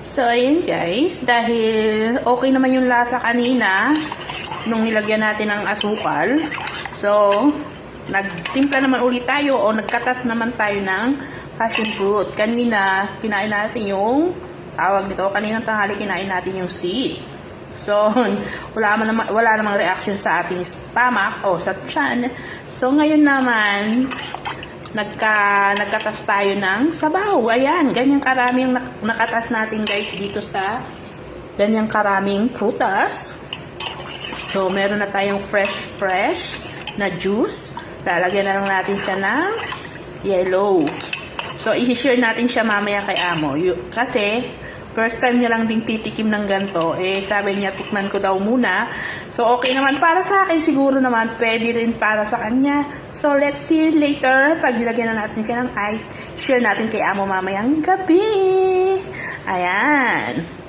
So, ayun guys, dahil okay naman yung lasa kanina nung nilagyan natin ng asukal. So, nagtimpla naman ulit tayo o nagkatas naman tayo ng passion fruit. Kanina, kinain natin yung tawag nito. Kaninang tanghali, kinain natin yung seed. So, wala namang reaction sa ating stomach o sa tiyan. So, ngayon naman, nagkatas tayo ng sabaw. Ayan, ganyang karaming nakatas natin guys dito sa ganyang karaming prutas. So, meron na tayong fresh na juice. Lalagyan na lang natin siya ng yellow. So, i-share natin siya mamaya kay Amo. Kasi, first time niya lang din titikim ng ganito. Sabi niya, tikman ko daw muna. So, okay naman para sa akin. Siguro naman, pwede rin para sa kanya. So, let's see you later. Pag nilagyan na natin siya ng ice, share natin kay Amo mamayang gabi. Ayan.